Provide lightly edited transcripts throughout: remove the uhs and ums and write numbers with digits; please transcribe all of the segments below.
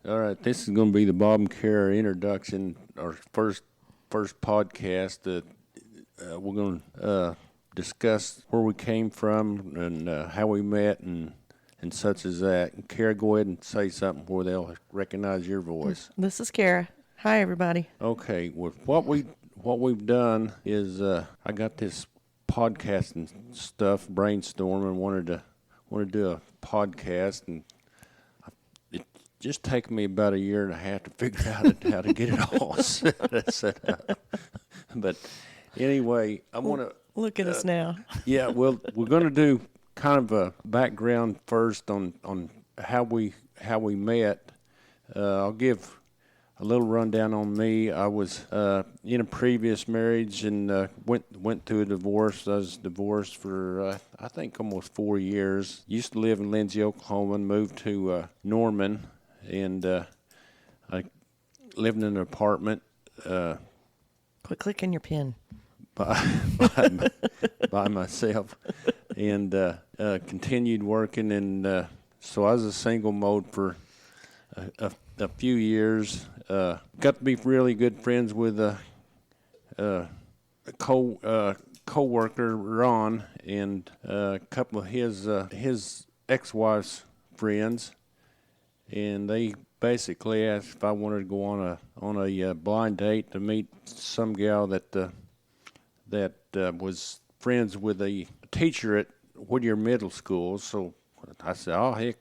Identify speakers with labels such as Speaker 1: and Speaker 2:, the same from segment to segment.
Speaker 1: All right, this is going to be the Bob and Cara introduction, our first podcast. We're going to discuss where we came from and how we met and such as that. And Cara, go ahead and say something where they'll recognize your voice.
Speaker 2: This is Cara. Hi, everybody.
Speaker 1: Okay, well, what we've done is I got this podcasting stuff brainstorming. Wanted to do a podcast, and it just taken me about a year and a half to figure out how to get it all set up. But anyway, I want to
Speaker 2: look at us now.
Speaker 1: Yeah, well, we're going to do kind of a background first on how we met. I'll give a little rundown on me. I was in a previous marriage and went through a divorce. I was divorced for I think almost 4 years. Used to live in Lindsay, Oklahoma, and moved to Norman, and I lived in an apartment.
Speaker 2: Quit clicking your pen.
Speaker 1: by myself, and continued working, and so I was a single mode for a few years. Got to be really good friends with a co-worker, Ron, and a couple of his ex-wife's friends, and they basically asked if I wanted to go on a blind date to meet some gal that was friends with a teacher at Whittier Middle School. So I said, "Oh heck,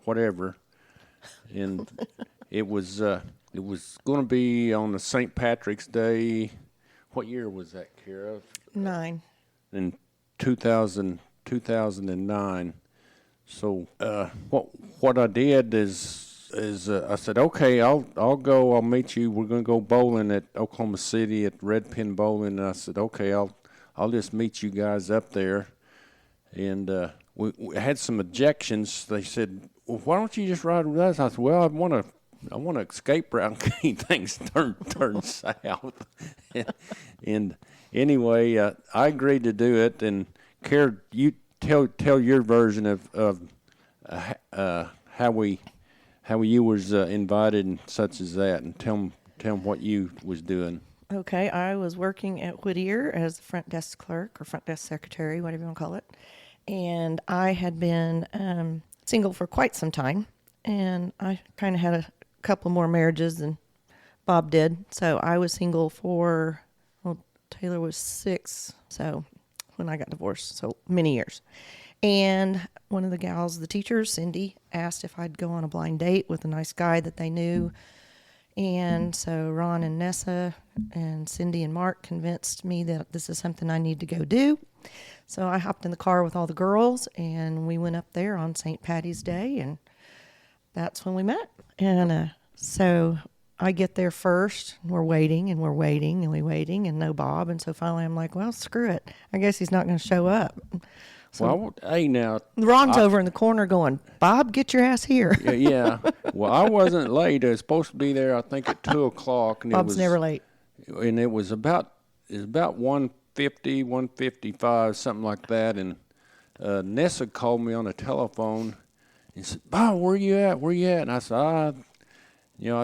Speaker 1: whatever." And it was going to be on the St. Patrick's Day. What year was that, Cara?
Speaker 2: 9.
Speaker 1: In 2009. So what I did is I said, okay, I'll go. I'll meet you. We're gonna go bowling at Oklahoma City at Red Pin Bowling. And I said, okay, I'll just meet you guys up there. And we had some objections. They said, well, why don't you just ride with us? I said, well, I want to escape route in case things turn south. And anyway, I agreed to do it. And Cara, you tell your version of how you was invited and such as that, and tell them what you was doing.
Speaker 2: Okay, I was working at Whittier as a front desk clerk or front desk secretary, whatever you want to call it. And I had been single for quite some time, and I kind of had a couple more marriages than Bob did. So I was single for, Taylor was 6, so when I got divorced, so many years. And one of the gals, the teacher, Cindy, asked if I'd go on a blind date with a nice guy that they knew. And so Ron and Nessa and Cindy and Mark convinced me that this is something I need to go do. So I hopped in the car with all the girls, and we went up there on St. Patty's Day, and that's when we met. And so I get there first, and we're waiting, and and no Bob. And so finally I'm like, well, screw it. I guess he's not going to show up. So
Speaker 1: well, hey, now
Speaker 2: Ron's over in the corner going, Bob, get your ass here.
Speaker 1: Yeah. Well, I wasn't late. I was supposed to be there, I think, at 2:00. And
Speaker 2: Bob's never late.
Speaker 1: And it was about 1:50, 1:55, something like that. And Nessa called me on the telephone and said, Bob, where you at? And I said, I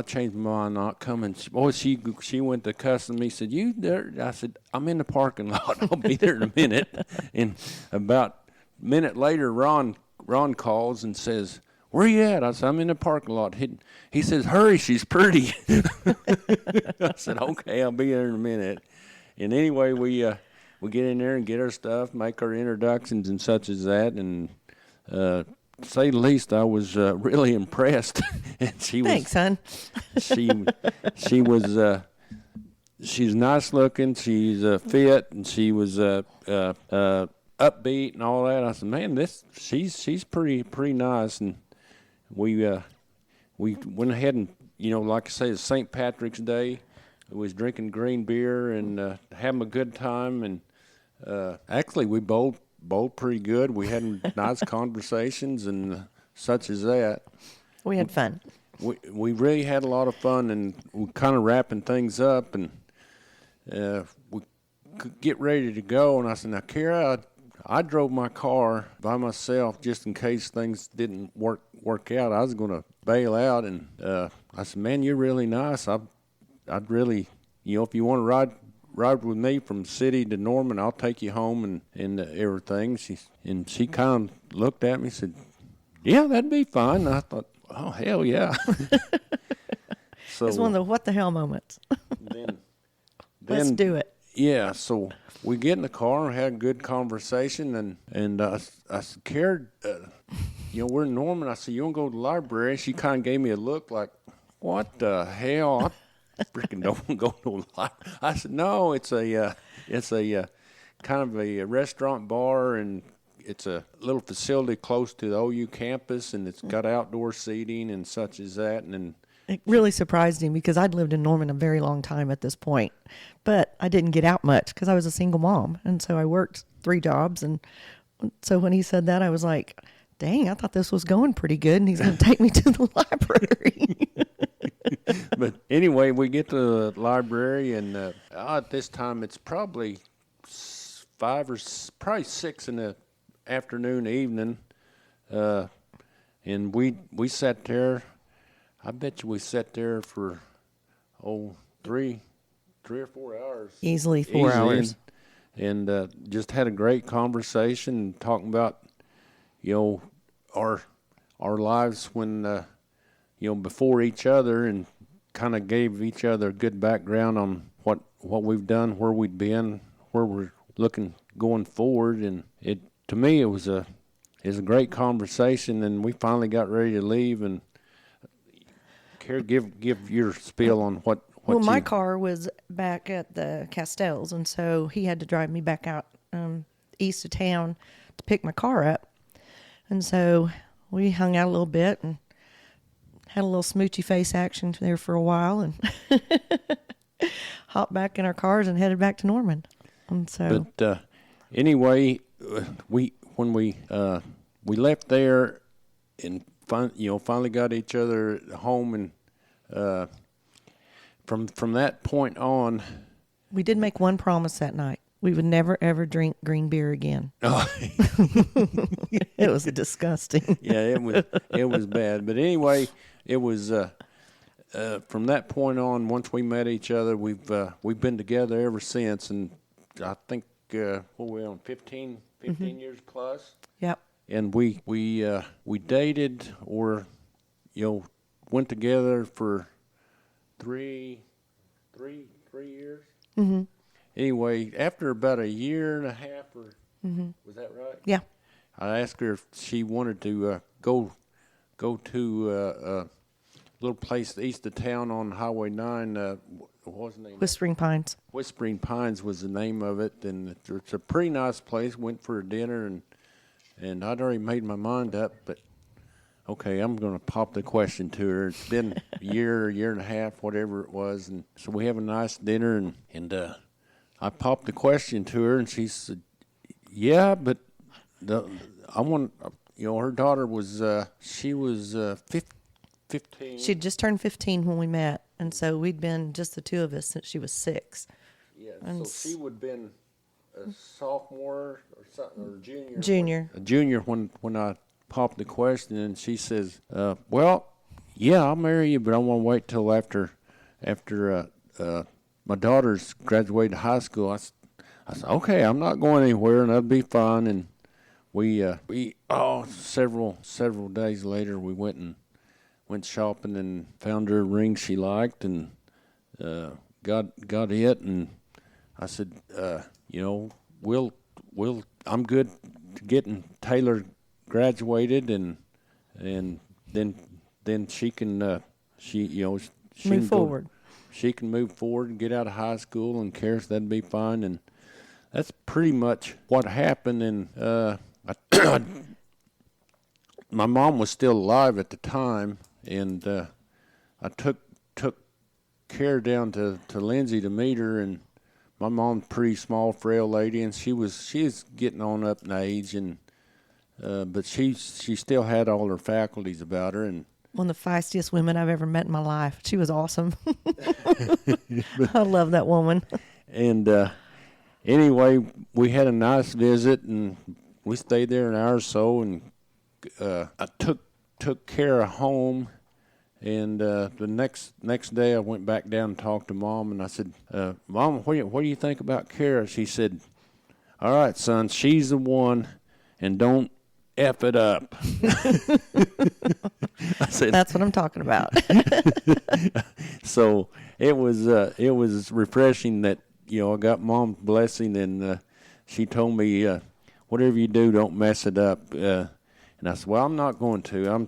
Speaker 1: changed my mind, not coming. She went to cussing me, said, you there? I said, I'm in the parking lot. I'll be there in a minute. And about a minute later, Ron calls and says, where you at? I said, I'm in the parking lot. He says, hurry, she's pretty. I said, okay, I'll be there in a minute. And anyway, we get in there and get our stuff, make our introductions and such as that, and to say the least, I was really impressed. And
Speaker 2: Thanks, son.
Speaker 1: She's nice looking. She's fit, and she was upbeat and all that. I said, man, she's pretty nice. And we went ahead and like I say, it's St. Patrick's Day. We was drinking green beer and having a good time. And actually, we bowled pretty good. We had nice conversations and such as that.
Speaker 2: We had fun.
Speaker 1: We really had a lot of fun, and we're kind of wrapping things up, and we could get ready to go. And I said, now, Cara, I drove my car by myself just in case things didn't work out. I was going to bail out, and I said, "Man, you're really nice. I'd really, if you want to ride with me from city to Norman, I'll take you home and everything." She kind of looked at me and said, "Yeah, that'd be fine." And I thought, "Oh, hell yeah." So
Speaker 2: It's one of the what the hell moments.
Speaker 1: then
Speaker 2: Let's do it.
Speaker 1: Yeah, so we get in the car and had a good conversation, and I said, "Cara, we're in Norman." I said, "You want to go to the library?" She kind of gave me a look like, "What the hell? I freaking don't want to go to the library." I said, "No, it's a kind of a restaurant bar, and it's a little facility close to the OU campus, and it's got outdoor seating and such as that." And
Speaker 2: It really surprised him because I'd lived in Norman a very long time at this point, but I didn't get out much because I was a single mom. And so I worked 3 jobs. And so when he said that, I was like, dang, I thought this was going pretty good. And he's going to take me to the library.
Speaker 1: But anyway, we get to the library, and at this time it's probably 6 in the afternoon, evening. And we sat there. I bet you we sat there for, 3 or 4 hours.
Speaker 2: Easily 4 hours.
Speaker 1: And just had a great conversation talking about, our lives when, before each other, and kind of gave each other a good background on what we've done, where we'd been, where we're looking going forward. And to me, it was a great conversation, and we finally got ready to leave. And Cara, give your spiel on what
Speaker 2: my car was back at the Castells, and so he had to drive me back out east of town to pick my car up. And so we hung out a little bit and had a little smoochy face action there for a while, and hopped back in our cars and headed back to Norman. And so,
Speaker 1: but anyway, when we left there and finally got each other home, and from that point on,
Speaker 2: we did make one promise that night: we would never ever drink green beer again.
Speaker 1: Oh.
Speaker 2: It was disgusting.
Speaker 1: Yeah, it was bad. But anyway, it was from that point on. Once we met each other, we've been together ever since, and I think what we on 15 years plus.
Speaker 2: Yep.
Speaker 1: And we dated, or went together for three years.
Speaker 2: Mm-hmm.
Speaker 1: Anyway, after about a year and a half, or was that right?
Speaker 2: Yeah.
Speaker 1: I asked her if she wanted to go to a little place east of town on Highway 9. What was the name?
Speaker 2: Whispering Pines.
Speaker 1: Whispering Pines was the name of it, and it's a pretty nice place. Went for a dinner, and I'd already made my mind up, but okay, I'm going to pop the question to her. It's been a year and a half, whatever it was, and so we have a nice dinner, and I popped the question to her, and she said, "Yeah, but I want, her daughter was she was 15.
Speaker 2: She'd just turned 15 when we met, and so we'd been just the two of us since she was 6.
Speaker 1: Yeah, so she would have been a sophomore or something, or junior. A junior when I popped the question, and she says, "Well, yeah, I'll marry you, but I want to wait till after my daughter's graduated high school." I said, "Okay, I'm not going anywhere, and that'll be fine." And we several days later, we went shopping and found her a ring she liked, and got it. And I said, I'm good to getting Taylor graduated, and then she can
Speaker 2: move forward.
Speaker 1: She can move forward and get out of high school, and Cara, that'd be fine. And that's pretty much what happened. And my mom was still alive at the time, and I took Cara down to Lindsay to meet her. And my mom's a pretty small, frail lady, and she is getting on up in age, and but she still had all her faculties about her. And
Speaker 2: one of the feistiest women I've ever met in my life. She was awesome. I love that woman.
Speaker 1: And anyway, we had a nice visit, and we stayed there an hour or so, and I took Cara home. And the next day, I went back down and talked to Mom, and I said, "Mom, what do you think about Cara?" She said, "All right, son, she's the one, and don't F it up." I said,
Speaker 2: That's what I'm talking about.
Speaker 1: so it was refreshing that I got Mom's blessing, and she told me, "Whatever you do, don't mess it up." And I said, "Well, I'm not going to.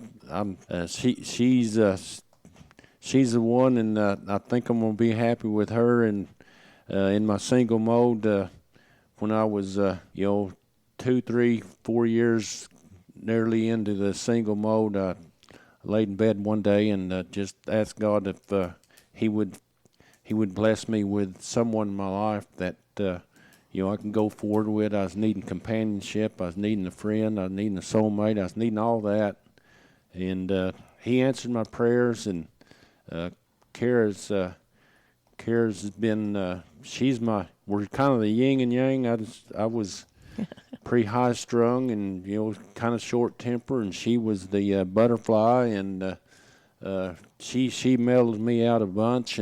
Speaker 1: She's the one, and I think I'm gonna be happy with her." And in my single mode, when I was 2, 3, 4 years nearly into the single mode, I laid in bed one day and just asked God if He would bless me with someone in my life that I can go forward with. I was needing companionship. I was needing a friend. I was needing a soulmate. I was needing all that, and He answered my prayers. And Cara's been we're kind of the yin and yang. I was pretty high strung and kind of short temper, and she was the butterfly, and she mellowed me out a bunch,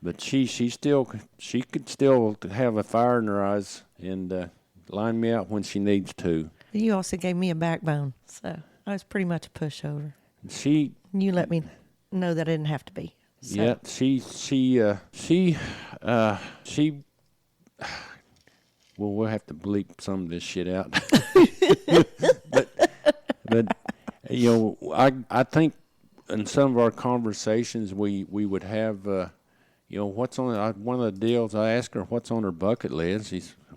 Speaker 1: but she could still have a fire in her eyes and line me out when she needs to.
Speaker 2: You also gave me a backbone, so I was pretty much a pushover.
Speaker 1: She
Speaker 2: You let me know that I didn't have to be. So.
Speaker 1: Yeah, she well, we'll have to bleep some of this shit out. but I think in some of our conversations we would have what's on one of the deals. I asked her what's on her bucket list.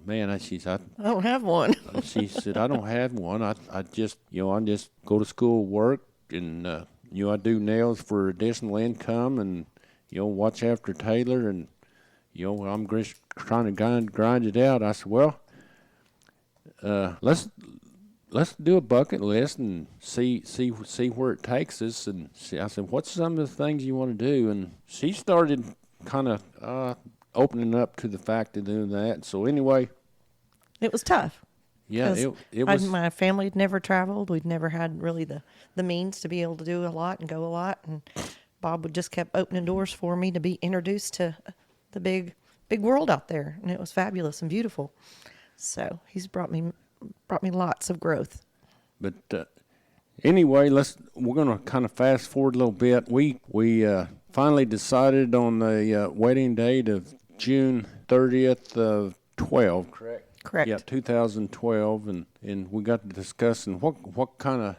Speaker 1: I
Speaker 2: don't have one.
Speaker 1: She said, "I don't have one. I just I just go to school, work, and I do nails for additional income, and watch after Taylor, and I'm just trying to grind it out." I said, "Well, let's do a bucket list and see where it takes us." And I said, "What's some of the things you want to do?" And she started kind of opening up to the fact of doing that. So anyway,
Speaker 2: it was tough.
Speaker 1: Yeah, it was.
Speaker 2: My family had never traveled. We'd never had really the means to be able to do a lot and go a lot. And Bob would just kept opening doors for me to be introduced to the big world out there, and it was fabulous and beautiful. So he's brought me lots of growth.
Speaker 1: But anyway, we're gonna kind of fast forward a little bit. We finally decided on the wedding date of June 30th of 12.
Speaker 2: Correct.
Speaker 1: Yeah, 2012, and we got to discussing what kind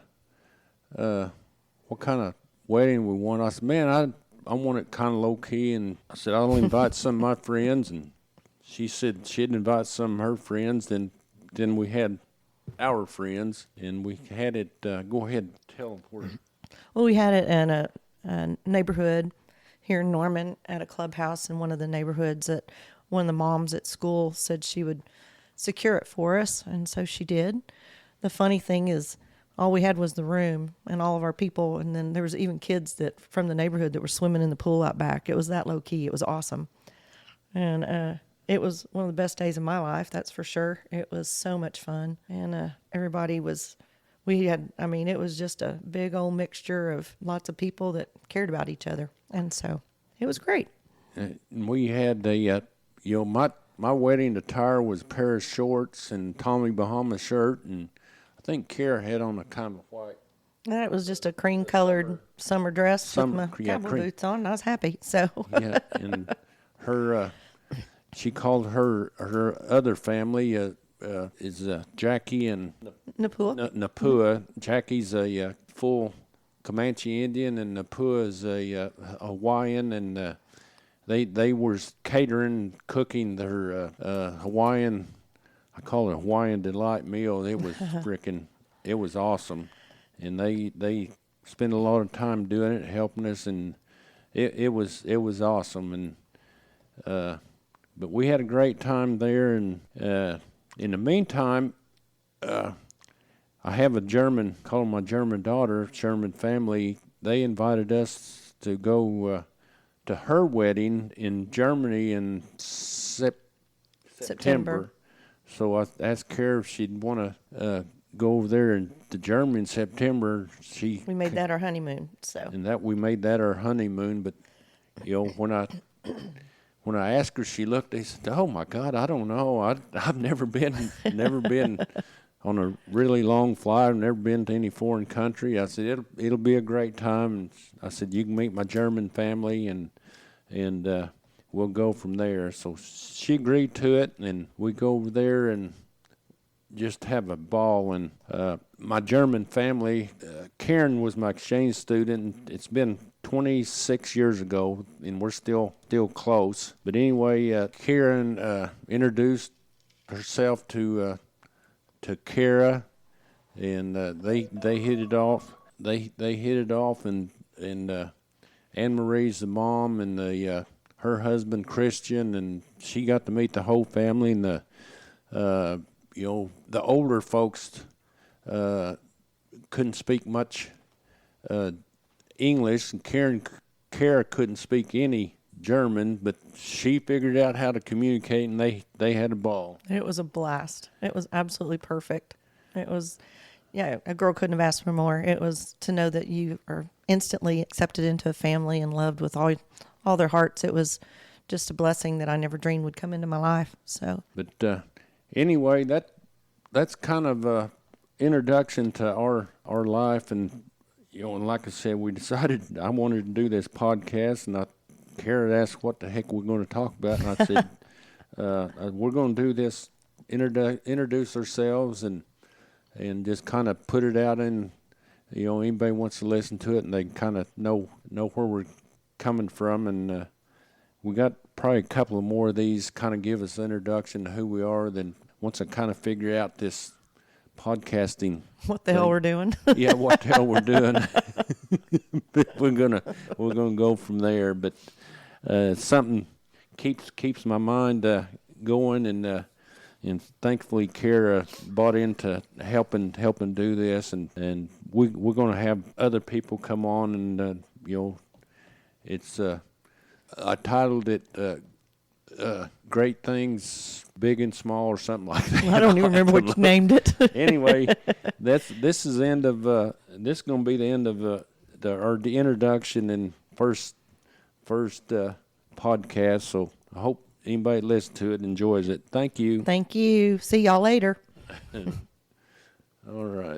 Speaker 1: of wedding we want. I said, "Man, I want it kind of low key," and I said, "I'll invite some of my friends," and she said she'd invite some of her friends. Then we had our friends, and we had it. Go ahead, tell them where.
Speaker 2: Well, we had it in a neighborhood here in Norman at a clubhouse in one of the neighborhoods that one of the moms at school said she would secure it for us, and so she did. The funny thing is, all we had was the room and all of our people, and then there was even kids that from the neighborhood that were swimming in the pool out back. It was that low key. It was awesome, and it was one of the best days of my life. That's for sure. It was so much fun, and everybody was. It was just a big old mixture of lots of people that cared about each other, and so it was great.
Speaker 1: We had my wedding attire was a pair of shorts and Tommy Bahama shirt, and I think Cara had on a kind of white.
Speaker 2: That was just a cream-colored summer dress with my cowboy boots on. And I was happy. So
Speaker 1: yeah, and her she called her other family is Jackie and
Speaker 2: Napua.
Speaker 1: Napua. Jackie's a full Comanche Indian, and Napua is a Hawaiian, and They were catering, cooking their Hawaiian, I call it a Hawaiian Delight meal. It was it was awesome. And they spent a lot of time doing it, helping us, and it was awesome. And but we had a great time there. And in the meantime, I have a German, call my German daughter, German family. They invited us to go to her wedding in Germany in
Speaker 2: September.
Speaker 1: So I asked Cara if she'd want to go over there to Germany in September.
Speaker 2: We made that our honeymoon. So.
Speaker 1: And that we made that our honeymoon. But when I asked her, she looked. They said, "Oh my God, I don't know. I've never been on a really long flight. I've never been to any foreign country." I said, "It'll be a great time." And I said, "You can meet my German family and we'll go from there." So she agreed to it, and we go over there and just have a ball. And my German family, Karen was my exchange student. It's been 26 years ago, and we're still close. But anyway, Karen introduced herself to Cara, and they hit it off. They hit it off, and Anne Marie's the mom, and her husband Christian, and she got to meet the whole family. And the older folks couldn't speak much English, and Cara couldn't speak any German, but she figured out how to communicate, and they had a ball.
Speaker 2: It was a blast. It was absolutely perfect. It was, a girl couldn't have asked for more. It was to know that you are instantly accepted into a family and loved with all their hearts. It was just a blessing that I never dreamed would come into my life. So,
Speaker 1: but anyway, that's kind of a introduction to our life, and and like I said, we decided I wanted to do this podcast, and Cara asked what the heck we're going to talk about, and I said we're going to do this, introduce ourselves, and just kind of put it out in, anybody wants to listen to it, and they kind of know where we're coming from, and we got probably a couple of more of these, kind of give us an introduction to who we are. Then once I kind of figure out this podcasting,
Speaker 2: what the hell we're doing?
Speaker 1: Yeah, what the hell we're doing. we're gonna go from there. But something keeps my mind going, and thankfully Cara bought into helping do this, and we're gonna have other people come on, and it's I titled it Great Things, Big and Small, or something like that.
Speaker 2: I don't even remember what you named it.
Speaker 1: Anyway, this is the end of this is going to be the end of the introduction and first podcast. So I hope anybody that listens to it enjoys it. Thank you.
Speaker 2: Thank you. See y'all later.
Speaker 1: All right.